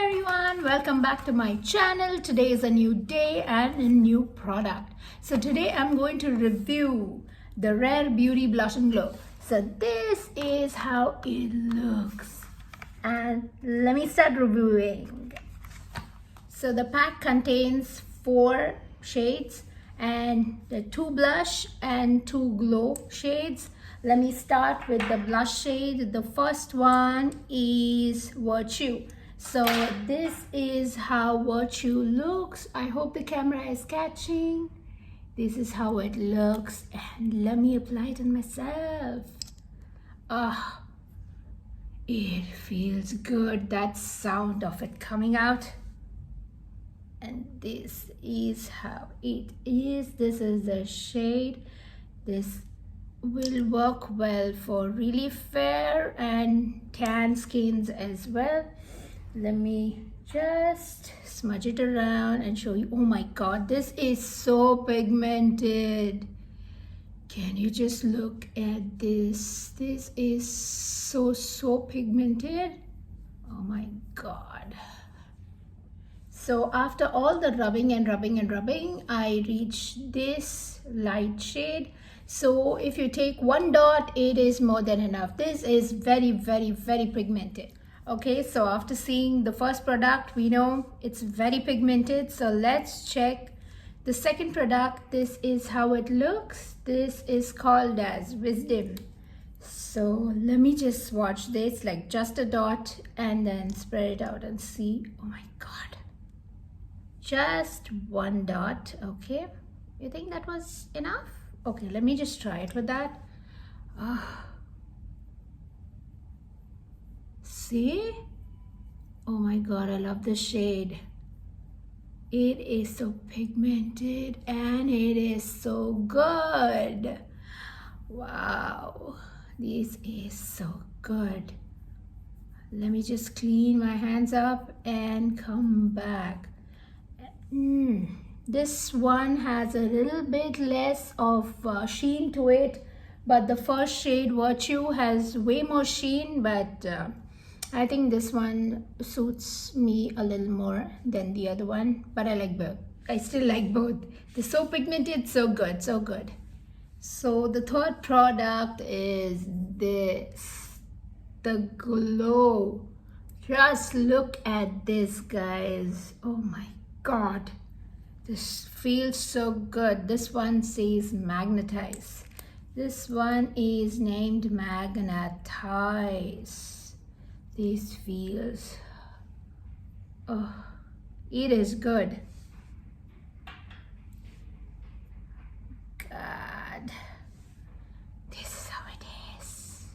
everyone, welcome back to my channel. Today is a new day and a new product. So today I'm going to review the Rare Beauty Blush and Glow. So this is how it looks, and let me start reviewing. So the pack contains 4 shades and the 2 blush and 2 glow shades. Let me start with the blush shade. The first one is Virtue. So this is how Virtue looks. I hope the camera is catching. This is how it looks, and let me apply it on myself. It feels good, that sound of it coming out. And this is how it is. This is the shade. This will work well for really fair and tan skins as well. Let me just smudge it around and show you. Oh my god, this is so pigmented. Can you just look at this? This is so pigmented. Oh my god. So after all the rubbing, I reach this light shade. So if you take 1 dot, it is more than enough. This is very pigmented. Okay, so after seeing the first product, we know it's very pigmented. So let's check the second product. This is how it looks. This is called as Wisdom. So let me just swatch this, like just a dot, and then spread it out and see. Oh my god, just 1 dot. Okay, you think that was enough? Okay, let me just try it with that. See? Oh my god, I love the shade. It is so pigmented and it is so good. Wow, this is so good. Let me just clean my hands up and come back. This one has a little bit less of sheen to it, but the first shade Virtue has way more sheen, but I think this one suits me a little more than the other one, but I like both. I still like both. They're so pigmented, so good, so good. So the third product is this, the Glow. Just look at this, guys. Oh my god. This feels so good. This one says Magnetize. This one is named Magnetize. This feels, it is good. God, this is how it is.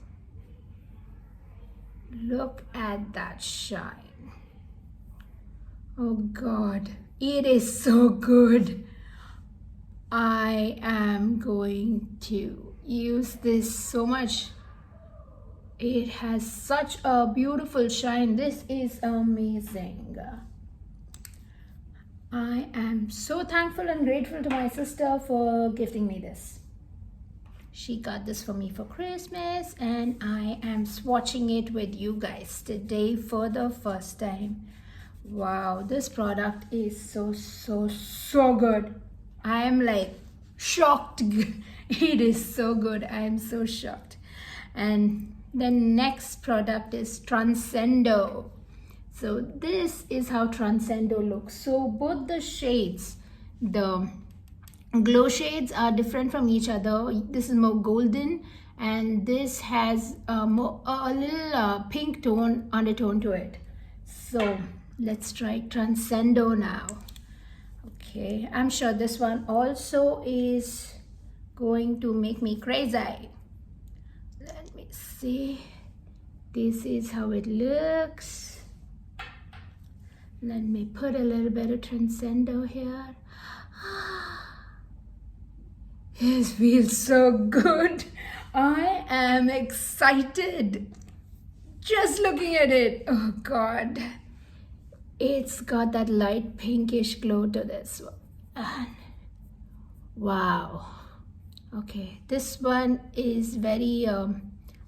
Look at that shine. Oh god, it is so good. I am going to use this so much. It has such a beautiful shine. This is amazing. I am so thankful and grateful to my sister for gifting me this. She got this for me for Christmas, and I am swatching it with you guys today for the first time. Wow, this product is so good. I am like shocked. It is so good. I am so shocked. And the next product is Transcendence. So this is how Transcendence looks. So both the shades, the glow shades, are different from each other. This is more golden, and this has a little pink tone undertone to it. So let's try Transcendence now. Okay, I'm sure this one also is going to make me crazy. Let me see. This is how it looks. Let me put a little bit of Transcendence here. This feels so good. I am excited just looking at it. Oh god. It's got that light pinkish glow to this one. And wow. Okay, this one is very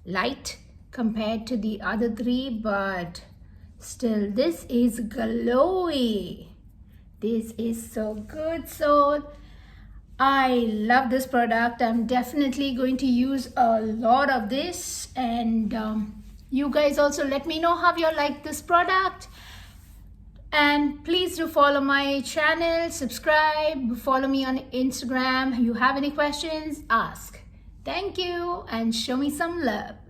light compared to the other 3, but Still, this is glowy. This is so good. So I love this product. I'm definitely going to use a lot of this, and you guys also let me know how you like this product. And please do follow my channel, subscribe, follow me on Instagram. You have any questions, ask. Thank you, and show me some love.